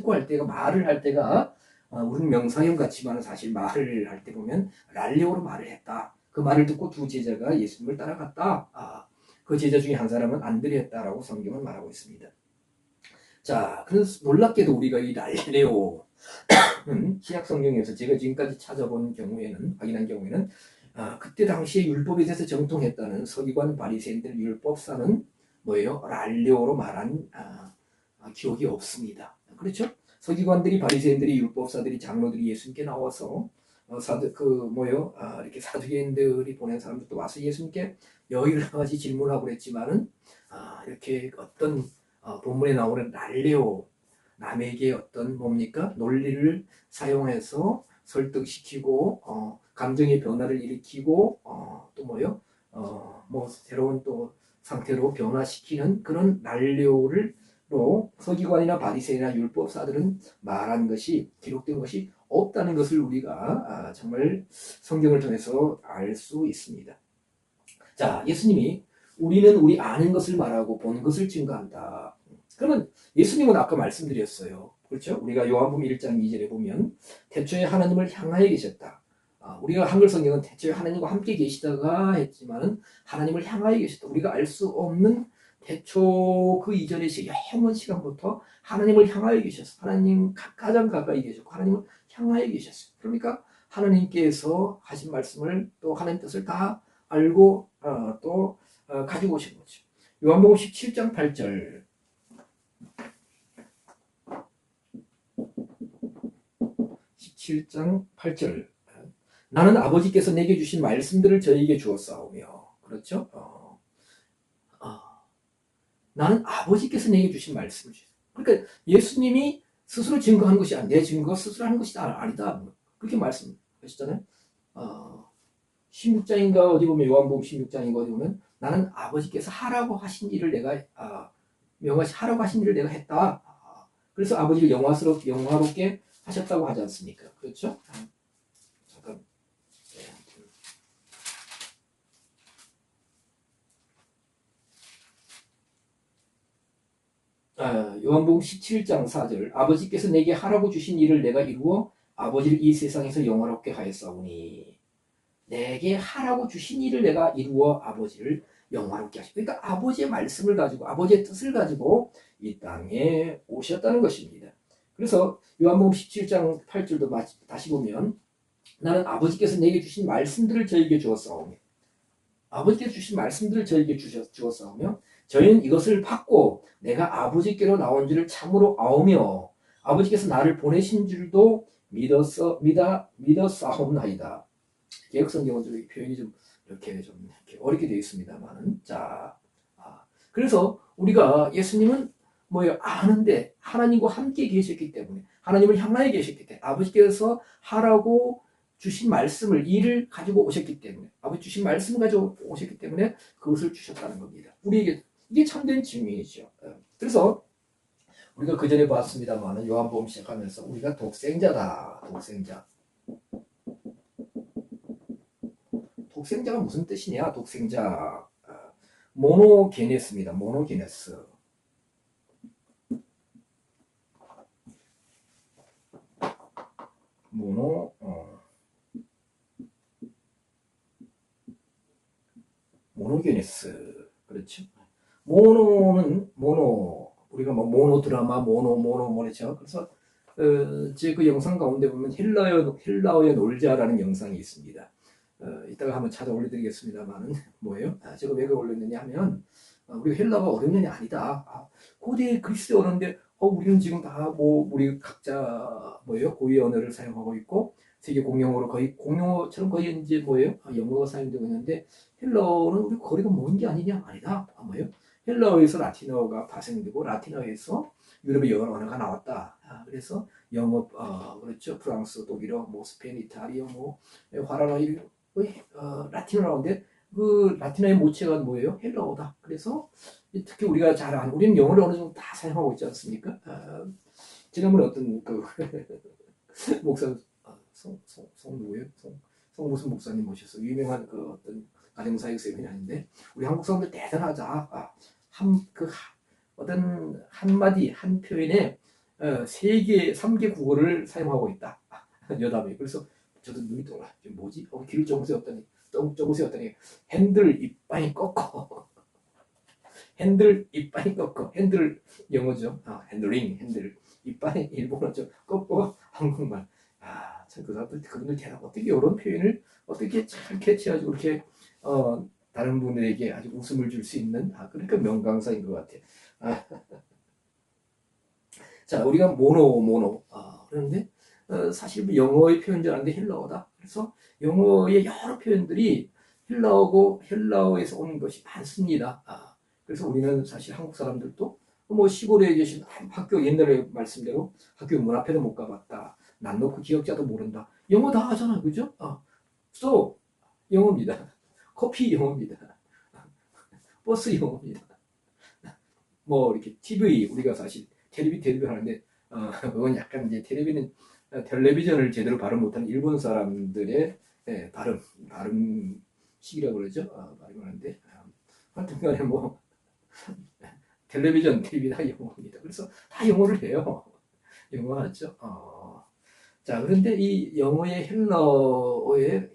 할 때가 우리는 명사형 같지만 사실 말을 할 때 보면 랄레오로 말을 했다. 그 말을 듣고 두 제자가 예수님을 따라갔다. 그 제자 중에 한 사람은 안드레였다라고 성경은 말하고 있습니다. 자, 그래서 놀랍게도 우리가 이 랄레오 신약 성경에서 제가 지금까지 찾아본 경우에는, 확인한 경우에는 그때 당시에 율법에 대해서 정통했다는 서기관 바리새인들 율법사는 뭐예요? 랄레오로 말한 기억이 없습니다. 그렇죠? 서기관들이, 바리새인들이, 율법사들이, 장로들이 예수님께 나와서 이렇게 사두개인들이 보낸 사람들도 와서 예수님께 여러 가지 질문하고 그랬지만은 이렇게 어떤 본문에 나오는 랄레오, 남에게 어떤 뭡니까? 논리를 사용해서 설득시키고 감정의 변화를 일으키고 또 뭐요? 뭐 새로운 또 상태로 변화시키는 그런 랄레오를 서기관이나 바리새인이나 율법사들은 말한 것이, 기록된 것이 없다는 것을 우리가 정말 성경을 통해서 알 수 있습니다. 자, 예수님이 우리는 우리 아는 것을 말하고 본 것을 증거한다. 그러면 예수님은 아까 말씀드렸어요. 그렇죠? 우리가 요한복음 1장 2절에 보면 태초에 하나님을 향하여 계셨다. 우리가 한글 성경은 태초에 하나님과 함께 계시다가 했지만은 하나님을 향하여 계셨다. 우리가 알 수 없는 태초 그 이전의 영원 시간부터 하나님을 향하여 계셨어. 하나님 가장 가까이 계셨고 하나님을 향하여 계셨어요. 그러니까 하나님께서 하신 말씀을 또 하나님 뜻을 다 알고 또 가지고 오신 거죠. 요한복음 17장 8절. 17장 8절. 나는 아버지께서 내게 주신 말씀들을 저에게 주었사오며. 그렇죠? 나는 아버지께서 내게 주신 말씀을 주셨어요. 그러니까 예수님이 스스로 증거한 것이 아니라 내 증거 스스로 하는 것이 아니다. 그렇게 말씀하셨잖아요. 16장인가 어디 보면, 요한복음 16장인가 어디 보면 나는 아버지께서 하라고 하신 일을 내가 하라고 하신 일을 내가 했다. 그래서 아버지를 영화롭게 하셨다고 하지 않습니까? 그렇죠? 잠깐. 요한복음 17장 4절. 아버지께서 내게 하라고 주신 일을 내가 이루어 아버지를 이 세상에서 영화롭게 하였사오니. 내게 하라고 주신 일을 내가 이루어 아버지를 영화롭게 하시고, 그러니까 아버지의 말씀을 가지고, 아버지의 뜻을 가지고 이 땅에 오셨다는 것입니다. 그래서 요한복음 17장 8절도 다시 보면 나는 아버지께서 내게 주신 말씀들을 저에게 주었사오며, 아버지께서 주신 말씀들을 저에게 주었사오며 저희는 이것을 받고 내가 아버지께로 나온 줄을 참으로 아오며 아버지께서 나를 보내신 줄도 믿었사옵나이다. 개혁성경은 좀 표현이 좀 이렇게 어렵게 되어 있습니다만은, 그래서 우리가 예수님은 아는데 하나님과 함께 계셨기 때문에, 하나님을 향하여 계셨기 때문에, 아버지께서 하라고 주신 말씀을, 일을 가지고 오셨기 때문에, 아버지 주신 말씀을 가지고 오셨기 때문에 그것을 주셨다는 겁니다. 우리에게 이게 참된 증명이죠. 그래서 우리가 그 전에 봤습니다만은 요한복음 시작하면서 우리가 독생자다. 독생자가 무슨 뜻이냐? 독생자 모노게네스입니다. 모노게네스. 모노게네스. 그렇죠? 모노는 우리가 모노 드라마 모노죠. 그래서 제 그 영상 가운데 보면 헬라어에 놀자라는 영상이 있습니다. 이따가 한번 찾아 올려드리겠습니다만은 뭐예요? 제가 왜 올렸느냐 하면 우리가 헬라가 어렵느냐 아니다. 고대 그리스 언어인데 우리는 지금 다 우리 각자 고유 언어를 사용하고 있고 세계 공용어로 거의 공용어처럼 거의 이제 영어가 사용되고 있는데 헬라어는 우리 거리가 먼 게 아니냐? 아니다. 헬라어에서 라틴어가 파생되고 라틴어에서 유럽의 여러 언어가 나왔다. 그래서 영어, 그렇죠. 프랑스, 독일어, 스페인, 이탈리아, 화라나 라틴어라는데 그 라틴어의 모체가 뭐예요? 헬라어다. 그래서 특히 우리가 잘 아는, 우리는 영어를 어느 정도 다 사용하고 있지 않습니까? 지난번에 어떤 그 목사, 송 누구예요? 송 무슨 목사님 모셔서 유명한 그 어떤 가정사역사역이 아닌데, 우리 한국 사람들 대단하자. 어떤 한마디 한 표현에 세 개, 3개 국어를 사용하고 있다. 여담이. 그래서 저도 눈이 동그라. 뭐지? 귀를 조금 세웠더니 핸들 이빨이 꺾어. 핸들 이빨이 꺾어. 핸들 영어죠. 핸들 이빨이 일본어죠. 꺾어 한국말. 참 그 사람들, 그분들 대단, 어떻게 이런 표현을 어떻게 잘 캐치하고 그렇게 다른 분들에게 아주 웃음을 줄 수 있는, 그러니까 명강사인 것 같아요. 자, 우리가 모노. 그런데 사실 영어의 표현 줄 아는데 헬라어다. 그래서 영어의 여러 표현들이 헬라어고 헬라어에서 오는 것이 많습니다. 그래서 우리는 사실 한국 사람들도 뭐 시골에 계신 학교, 옛날에 말씀대로 학교 문 앞에도 못 가봤다. 난 놓고 기억자도 모른다. 영어 다 하잖아, 그죠? so 영어입니다. 커피 영어입니다. 버스 영어입니다. 뭐 이렇게 TV, 우리가 사실 텔레비 하는데 그건 약간 이제 텔레비전을 제대로 발음 못하는 일본 사람들의 발음식이라고 그러죠. 발음하는데 하여튼간에 뭐 텔레비전, TV 다 영어입니다. 그래서 다 영어를 해요. 영어 하죠. 자, 그런데 이 영어의 헬라어에서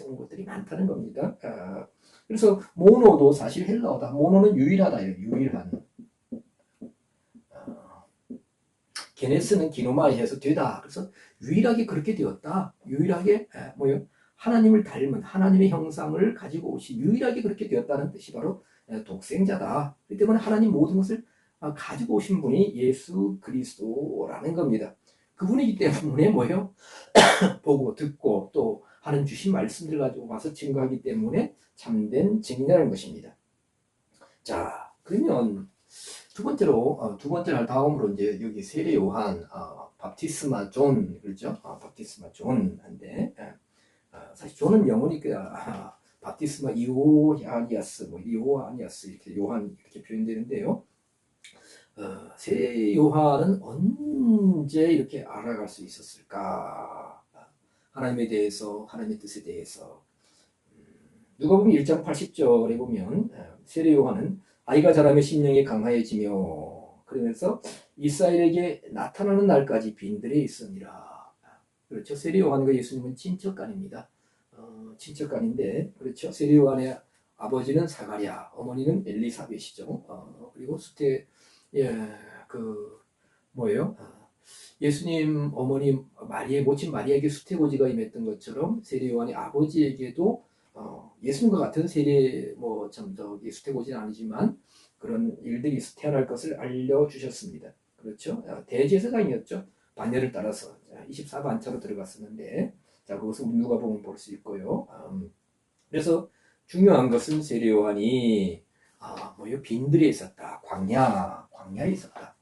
온 것들이 많다는 겁니다. 그래서 모노도 사실 헬라어다. 모노는 유일하다. 유일한. 게네스는 기노마이에서 되다. 그래서 유일하게 그렇게 되었다. 유일하게 뭐요? 하나님을 닮은 하나님의 형상을 가지고 오신, 유일하게 그렇게 되었다는 뜻이 바로 독생자다. 그렇기 때문에 하나님 모든 것을 가지고 오신 분이 예수 그리스도라는 겁니다. 그분이기 때문에 뭐요? 보고 듣고 또 하는 주신 말씀들 가지고 와서 증거하기 때문에 참된 증인이라는 것입니다. 자, 그러면 두 번째로 다음으로 이제 여기 세례 요한, 밥티스마 존, 그렇죠? 밥티스마 존인데, 사실 존은 영어니 밥티스마 이오아니아스, 이오아니아스 이렇게 요한 이렇게 표현되는데요. 세례 요한은 언제 이렇게 알아갈 수 있었을까? 하나님에 대해서, 하나님의 뜻에 대해서. 누가복음 1장 80절에 보면 세례 요한은 아이가 자라며 심령이 강하여지며, 그러면서 이스라엘에게 나타나는 날까지 빈들에 있으니라. 그렇죠. 세례 요한과 예수님은 친척간입니다. 친척간인데, 그렇죠. 세례 요한의 아버지는 사가랴, 어머니는 엘리사벳이죠. 그리고 뭐예요? 예수님 어머니 모친 마리아에게 수태고지가 임했던 것처럼 세례 요한의 아버지에게도 예수님과 같은 수태고지는 아니지만 그런 일들이 태어날 것을 알려주셨습니다. 그렇죠? 대제사장이었죠. 반열을 따라서 24반차로 들어갔었는데, 자, 그것을 누가복음 볼 수 있고요. 그래서 중요한 것은 세례 요한이 빈들에 있었다. 광야에 있었다.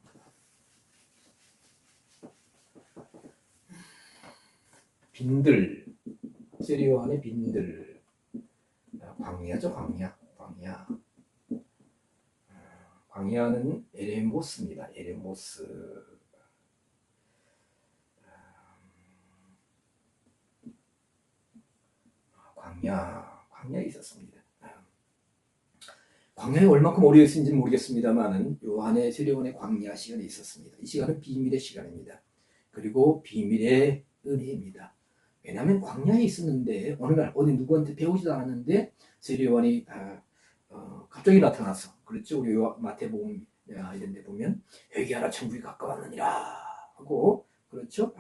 빈들, 세례 요한의 빈들. 광야죠, 광야. 광야는 에레모스입니다. 에레모스. 광야에 있었습니다. 광야에 얼마큼 오래 있었는지는 모르겠습니다만은 요한의 세례 요한의 광야 시간이 있었습니다. 이 시간은 비밀의 시간입니다. 그리고 비밀의 은혜입니다. 왜냐하면 광야에 있었는데 어느 날 어디 누구한테 배우지도 않았는데 세례 요한이 갑자기 나타나서, 그렇죠. 우리 마태복음 이런 데 보면 회개하라 천국이 가까웠느니라 하고, 그렇죠.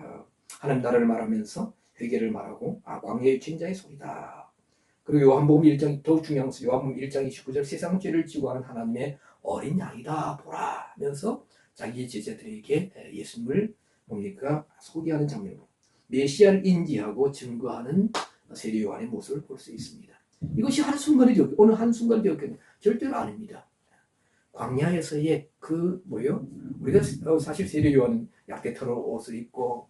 하나님 나라를 말하면서 회개를 말하고 광야의 죄인자의 소리다. 그리고 요한복음 1장, 더욱 중요한 것은 요한복음 1장 29절 세상 죄를 지고 하는 하나님의 어린 양이다 보라 하면서 자기 제자들에게 예수님을 소개하는 장면으로 메시아를 인지하고 증거하는 세례 요한의 모습을 볼 수 있습니다. 이것이 어느 한순간이 되었겠냐? 절대로 아닙니다. 광야에서의 우리가 사실 세례 요한은 약대터로 옷을 입고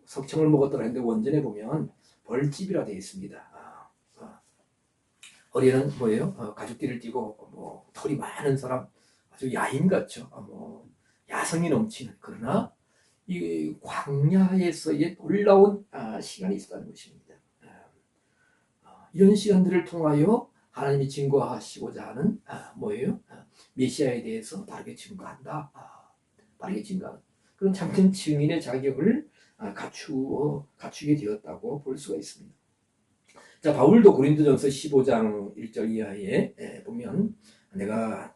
석청을 먹었더라 했는데 원전에 보면 벌집이라 되어 있습니다. 어리는 뭐예요? 가죽띠를 띠고 뭐 털이 많은 사람, 아주 야인 같죠. 뭐 야성이 넘치는, 그러나 이 광야에서의 놀라운 시간이 있었다는 것입니다. 이런 시간들을 통하여 하나님이 증거하시고자 하는 뭐예요? 메시아에 대해서 바르게 증거한다. 바르게 증거하는 그런 참된 증인의 자격을 갖추게 되었다고 볼 수가 있습니다. 자, 바울도 고린도전서 15장 1절 이하에 보면 내가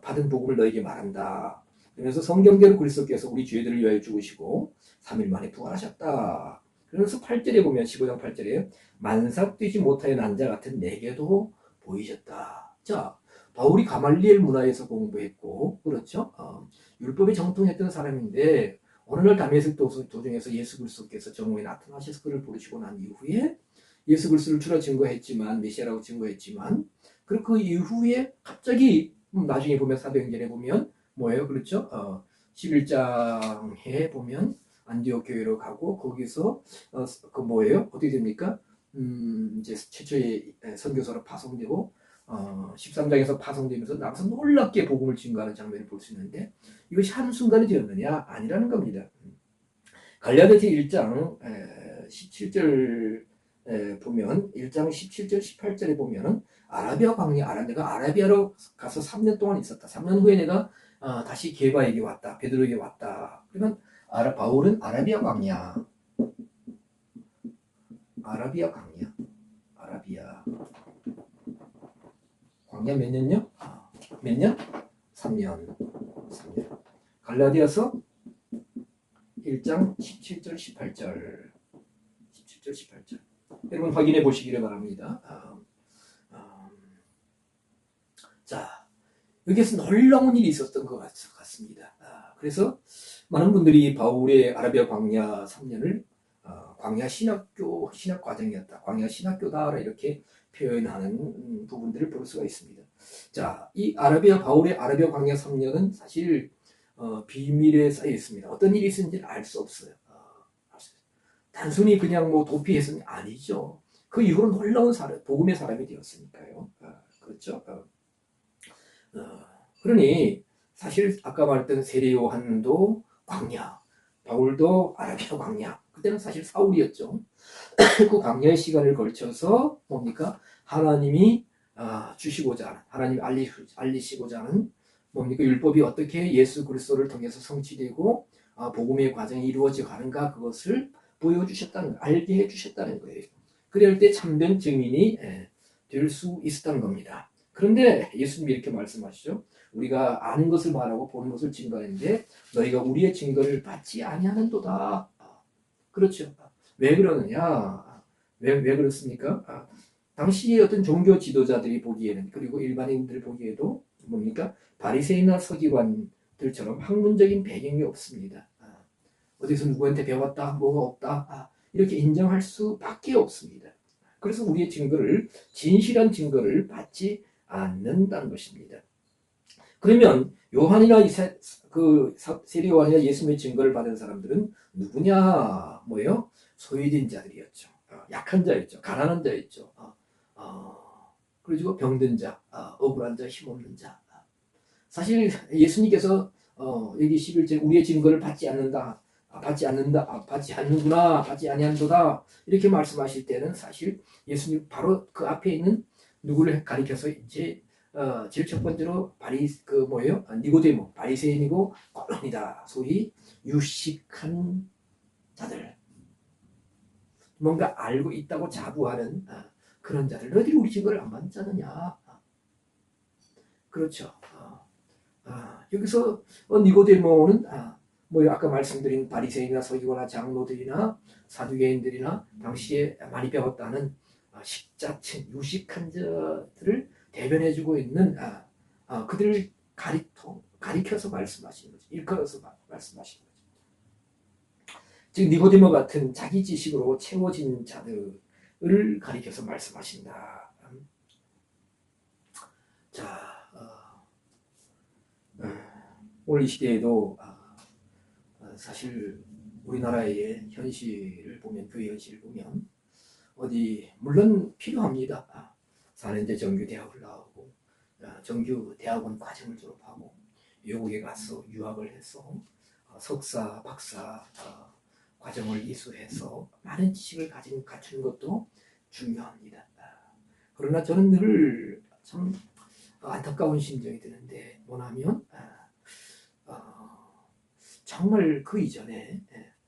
받은 복음을 너에게 말한다. 그러면서 성경대로 그리스도께서 우리 죄들을 위하여 죽으시고 3일 만에 부활하셨다. 그러면서 8절에 보면 15장 8절에 만삭되지 못하여 난 자 같은 내게도 보이셨다. 자, 바울이 가말리엘 문화에서 공부했고, 그렇죠? 율법에 정통했던 사람인데 어느 날 다메섹 도중에서 예수 그리스도께서 정오에 나타나셔서 그를 부르시고 난 이후에 예수 그리스도를 주라 증거했지만, 메시아라고 증거했지만, 그리고 그 이후에 갑자기 나중에 보면 사도행전에 보면 뭐예요? 그렇죠? 11장에 보면 안디옥 교회로 가고 거기서 그 뭐예요? 어떻게 됩니까? 이제 최초의 선교사로 파송되고 13장에서 파송되면서 나가서 놀랍게 복음을 증거하는 장면을 볼 수 있는데, 이것이 한순간에 되었느냐? 아니라는 겁니다. 갈라디아서 1장 17절 보면 1장 17절 18절에 보면은 아라비아 광야, 내가 아라비아로 가서 3년 동안 있었다. 3년 후에 내가 다시 게바에게 왔다. 베드로에게 왔다. 그러면 바울은 아라비아 광야 광야 몇 년요? 몇 년? 3년. 갈라디아서 1장 17절 18절 여러분 확인해 보시기를 바랍니다. 자, 여기에서 놀라운 일이 있었던 것 같습니다. 그래서 많은 분들이 바울의 아라비아 광야 3년을 광야 신학 과정이었다, 광야 신학교다 이렇게 표현하는 부분들을 볼 수가 있습니다. 자, 이 바울의 아라비아 광야 3년은 사실 비밀에 쌓여 있습니다. 어떤 일이 있었는지는 알 수 없어요. 단순히 그냥 뭐 도피했으니 아니죠. 그 이후로 놀라운 복음의 사람이 되었으니까요. 그렇죠. 그러니 사실 아까 말했던 세례 요한도 광야, 바울도 아라비아 광야, 그때는 사실 사울이었죠. 그 광야의 시간을 걸쳐서 뭡니까? 하나님이 주시고자 하는, 하나님이 알리시고자 하는 뭡니까? 율법이 어떻게 예수 그리스도를 통해서 성취되고 복음의 과정이 이루어져 가는가, 그것을 보여주셨다는, 알게 해주셨다는 거예요. 그럴 때 참된 증인이 될 수 있었다는 겁니다. 그런데 예수님이 이렇게 말씀하시죠. 우리가 아는 것을 말하고 보는 것을 증거하는데 너희가 우리의 증거를 받지 아니하는도다. 그렇죠. 왜 그러느냐? 왜 그렇습니까? 당시의 어떤 종교 지도자들이 보기에는, 그리고 일반인들 보기에도 뭡니까? 바리새인이나 서기관들처럼 학문적인 배경이 없습니다. 어디서 누구한테 배웠다, 뭐가 없다, 이렇게 인정할 수밖에 없습니다. 그래서 우리의 증거를, 진실한 증거를 받지 않는다는 것입니다. 그러면 요한이나 세례 요한이나 예수님의 증거를 받은 사람들은 누구냐? 뭐예요? 소외된 자들이었죠. 약한 자였죠. 가난한 자였죠. 그리고 병든 자, 억울한 자, 힘없는 자. 사실 예수님께서 여기 11절 우리의 증거를 받지 않는다, 받지 않는구나, 받지 아니한도다 이렇게 말씀하실 때는 사실 예수님 바로 그 앞에 있는 누구를 가리켜서 이제 제일 첫 번째로 니고데모, 바리새인이고 꼴론이다, 소위 유식한 자들, 뭔가 알고 있다고 자부하는 그런 자들, 너희들이 우리 증거를 안 받지 않느냐. 그렇죠. 여기서 니고데모는 아까 말씀드린 바리새인이나 서기관이나 장로들이나 사두개인들이나 당시에 많이 배웠다는 식자층, 유식한 자들을 대변해주고 있는 그들을 가리켜서 말씀하시는 거죠. 일컬어서 말씀하시는 거죠. 즉 니고데모 같은 자기 지식으로 채워진 자들을 가리켜서 말씀하신다. 자, 오늘 이 시대에도 사실 우리나라의 현실을 보면, 교회 현실을 보면 어디 물론 필요합니다. 4년제 정규 대학을 나오고 정규 대학원 과정을 졸업하고 외국에 가서 유학을 해서 석사, 박사 과정을 이수해서 많은 지식을 갖추는 것도 중요합니다. 그러나 저는 늘 참 안타까운 심정이 드는데 뭐냐면 정말 그 이전에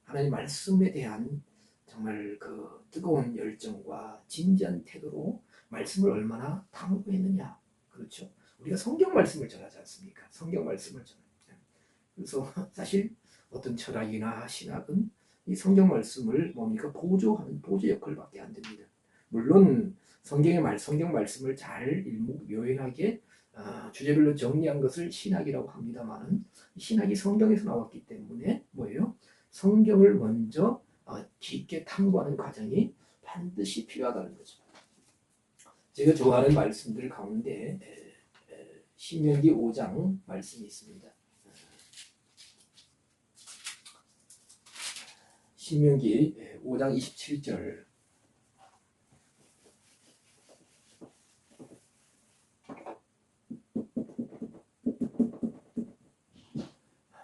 하나님 말씀에 대한 정말 그 뜨거운 열정과 진지한 태도로 말씀을 얼마나 탐구했느냐. 그렇죠. 우리가 성경 말씀을 전하지 않습니까? 성경 말씀을 전합니다. 그래서 사실 어떤 철학이나 신학은 이 성경 말씀을 뭡니까? 보조하는 보조 역할밖에 안 됩니다. 물론 성경 말씀을 잘 일목요연하게 주제별로 정리한 것을 신학이라고 합니다만은 신학이 성경에서 나왔기 때문에 뭐예요? 성경을 먼저 깊게 탐구하는 과정이 반드시 필요하다는 거죠. 제가 좋아하는 말씀들 가운데 신명기 5장 말씀이 있습니다. 신명기 5장 27절.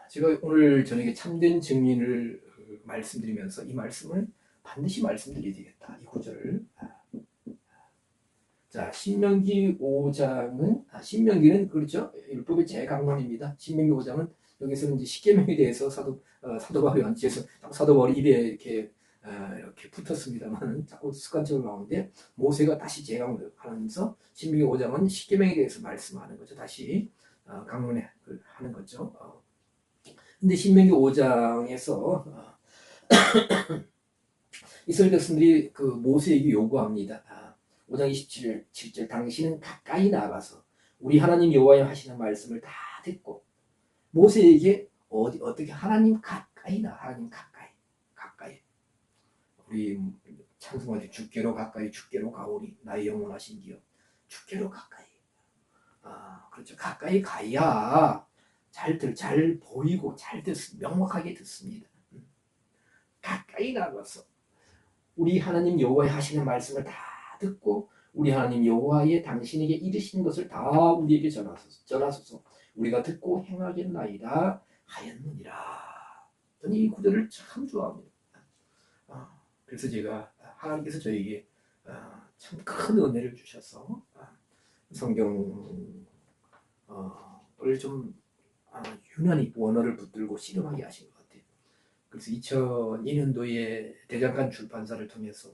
제가 오늘 저녁에 참된 증인을 말씀드리면서 이 말씀을 반드시 말씀드려야 되겠다. 이 구절을. 자, 신명기 5장은 신명기는 그렇죠. 율법의 제강론입니다. 신명기 5장은 여기서는 이제 십계명에 대해서 사도 바울이 언제서 사도 바울이 입에 이렇게 붙었습니다만 자꾸 습관적으로 나오는데 모세가 다시 제강을 하면서 신명기 5장은 십계명에 대해서 말씀하는 거죠. 다시 강론에 하는 거죠. 근데 신명기 5장에서 이스라엘 백성들이 그 모세에게 요구합니다. 5장 27절 당신은 가까이 나가서 우리 하나님 여호와의 하시는 말씀을 다 듣고 모세에게 어떻게 하나님 가까이 하나님 가까이 우리 찬송할 때 주께로 가까이 주께로 가오리 나의 영원하신 기업 주께로 가까이 그렇죠. 가까이 가야 잘 보이고 명확하게 듣습니다. 가까이 나가서 우리 하나님 여호와의 하시는 말씀을 다 듣고 우리 하나님 여호와의 당신에게 이르시는 것을 다 우리에게 전하소서 우리가 듣고 행하겠나이다 하였느니라. 저는 이 구절을 참 좋아합니다. 그래서 제가 하나님께서 저에게 참 큰 은혜를 주셔서 성경을 좀 유난히 원어를 붙들고 씨름하게 하신 것 같아요. 그래서 2002년도에 대장간 출판사를 통해서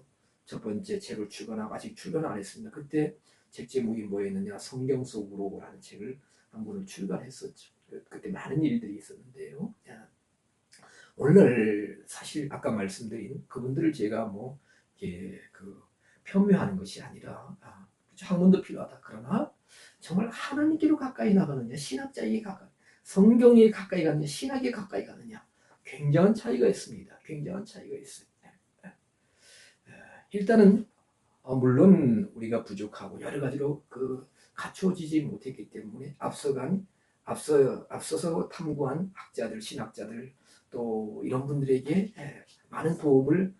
첫 번째 책을 출간하고 아직 출간 안 했습니다. 그때 책 제목이 뭐였느냐 성경 속으로라는 책을 한 권을 출간했었죠. 그때 많은 일들이 있었는데요. 오늘 사실 아까 말씀드린 그분들을 제가 뭐 이렇게 편묘하는 것이 아니라 학문도 필요하다. 그러나 정말 하나님께로 가까이 나가느냐 신학자에게 가까이 성경에 가까이 가느냐 신학에 가까이 가느냐 굉장한 차이가 있습니다. 굉장한 차이가 있어요. 일단은 물론 우리가 부족하고 여러 가지로 갖춰지지 못했기 때문에 앞서서 탐구한 학자들, 신학자들 또 이런 분들에게 많은 도움을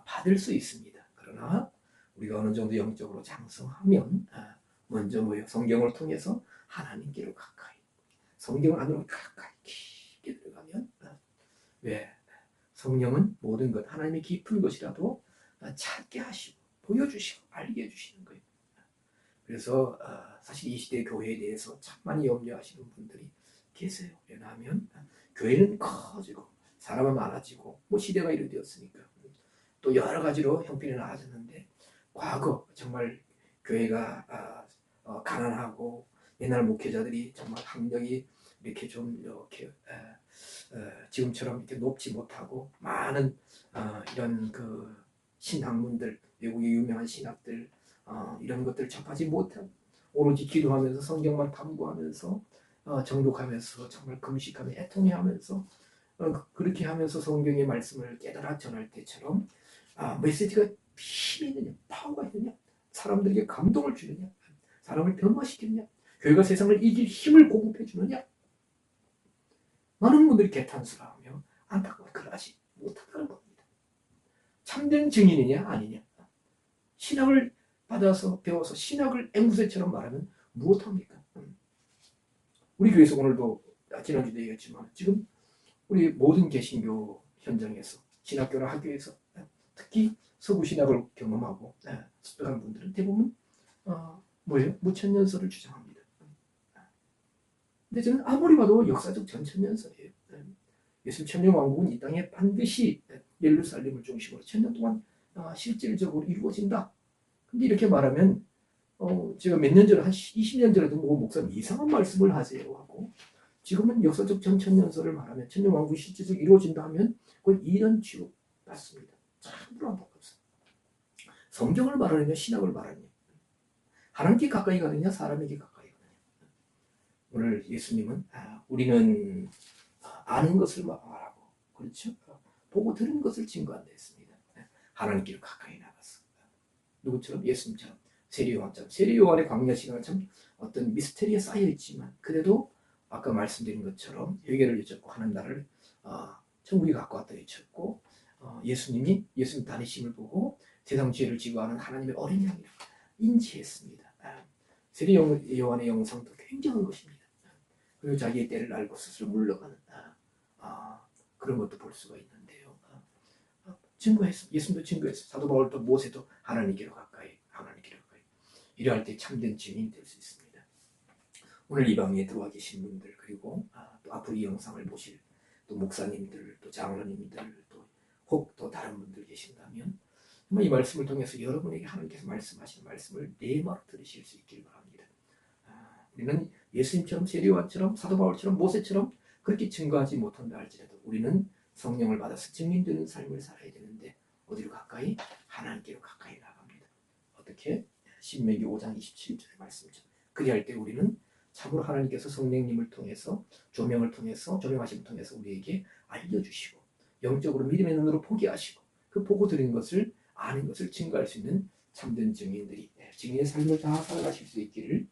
받을 수 있습니다. 그러나 우리가 어느 정도 영적으로 장성하면 먼저 뭐예요? 성경을 통해서 하나님께로 가까이 성경 안으로 가까이 깊게 들어가면 왜? 성령은 모든 것 하나님의 깊은 것이라도 찾게 하시고 보여주시고 알게 해주시는 거예요. 그래서 사실 이 시대 교회에 대해서 참 많이 염려하시는 분들이 계세요. 왜냐하면 교회는 커지고 사람은 많아지고 뭐 시대가 이렇게 되었으니까 또 여러 가지로 형편이 나아졌는데 과거 정말 교회가 가난하고 옛날 목회자들이 정말 학력이 이렇게 좀 이렇게 지금처럼 이렇게 높지 못하고 많은 이런 신학문들 외국의 유명한 신학들 이런 것들 접하지 못한 오로지 기도하면서 성경만 탐구하면서 정독하면서 정말 금식하며 애통해하면서 그렇게 하면서 성경의 말씀을 깨달아 전할 때처럼 메시지가 힘이 있느냐 파워가 있느냐 사람들에게 감동을 주느냐 사람을 변화시키느냐 교회가 세상을 이길 힘을 공급해 주느냐 많은 분들이 개탄스러워하며 안타까워 그러지 못한다는 겁니다. 참된 증인이냐 아니냐 신학을 받아서 배워서 신학을 앵무새처럼 말하면 무엇합니까? 우리 교회에서 오늘도 지난주도 얘기했지만 지금 우리 모든 개신교 현장에서 신학교나 학교에서 특히 서구 신학을 경험하고 습득한 분들은 대부분 뭐예요? 무천년설을 주장합니다. 근데 저는 아무리 봐도 역사적 전천년설이에요. 예수님 천년왕국은 이 땅에 반드시 예루살렘을 중심으로 천년 동안 실질적으로 이루어진다. 근데 이렇게 말하면 제가 몇 년 전에 한 20년 전에도 뭐 목사님 이상한 말씀을 하세요 하고 지금은 역사적 전천년설을 말하면 천년왕국이 실질적으로 이루어진다 하면 그건 이런 취급 받습니다. 참으로 안타깝습니다. 성경을 말하느냐 신학을 말하느냐 하나님께 가까이 가느냐 사람에게 가까이 가느냐. 오늘 예수님은 우리는 아는 것을 말하고 그렇죠? 보고 들은 것을 증거한다 했습니다. 하나님께로 가까이 나가서 누구처럼? 예수님처럼 세례요한처럼. 세례요한의 광야 시간은 참 어떤 미스터리에 쌓여 있지만 그래도 아까 말씀드린 것처럼 회개를 여쭙고 하는 나를 천국에 갖고 왔다 여쭙고 예수님 다니심을 보고 세상 죄를 지고 하는 하나님의 어린 양이라고 인지했습니다. 세례요한의 영상도 굉장한 것입니다. 그리고 자기의 때를 알고 스스로 물러가는 그런 것도 볼 수가 있는데요. 증거했어. 예수님도 증거했어. 사도 바울도 모세도 하나님께로 가까이 이러할 때 참된 증인이 될 수 있습니다. 오늘 이 방에 들어와 계신 분들 그리고 또 앞으로 이 영상을 보실 또 목사님들 또 장로님들 또 혹 또 다른 분들 계신다면 정말 이 말씀을 통해서 여러분에게 하나님께서 말씀하시는 말씀을 내마로 들으실 수 있길 바랍니다. 우리는 예수님처럼 세례요한처럼 사도 바울처럼 모세처럼 그렇게 증거하지 못한다 할지라도 우리는 성령을 받아서 증인되는 삶을 살아야 되는데 어디로 가까이? 하나님께로 가까이 나갑니다. 어떻게? 신명기 5장 27절의 말씀처럼 그리할 때 우리는 참으로 하나님께서 성령님을 통해서 조명하심을 통해서 우리에게 알려주시고 영적으로 믿음의 눈으로 보게 하시고 그 보고 들은 것을 아는 것을 증거할 수 있는 참된 증인들이 증인의 삶을 다 살아가실 수 있기를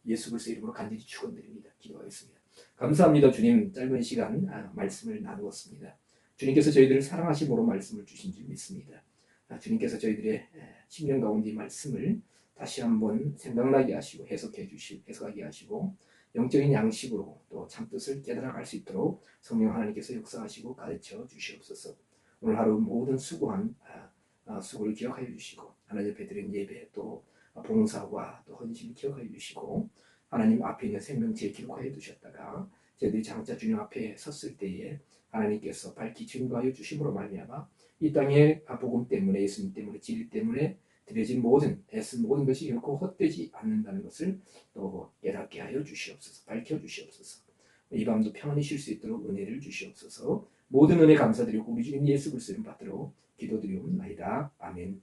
예수 그리스도의 이름으로 간절히 축원드립니다. 기도하겠습니다. 감사합니다. 주님 짧은 시간 말씀을 나누었습니다. 주님께서 저희들을 사랑하심으로 말씀을 주신 줄 믿습니다. 주님께서 저희들의 심령 가운데 말씀을 다시 한번 생각나게 하시고 해석하게 하시고 영적인 양식으로 또 참뜻을 깨달아갈 수 있도록 성령 하나님께서 역사하시고 가르쳐 주시옵소서. 오늘 하루 모든 수고한 수고를 기억하여 주시고 하나님 앞에 드린 예배 또 봉사와 또 헌신을 기억하여 주시고 하나님 앞에 있는 생명체를 기록하여 두셨다가 저희들이 장차 주님 앞에 섰을 때에 하나님께서 밝히 증거하여 주심으로 말미암아 이 땅의 복음 때문에 예수님 때문에 진리 때문에 드려진 애쓴 모든 것이 결코 헛되지 않는다는 것을 또 깨닫게 하여 주시옵소서. 밝혀 주시옵소서. 이 밤도 평안히 쉴 수 있도록 은혜를 주시옵소서. 모든 은혜 감사드리고 우리 주님 예수 그리스도를 받들어 기도드리옵나이다. 아멘.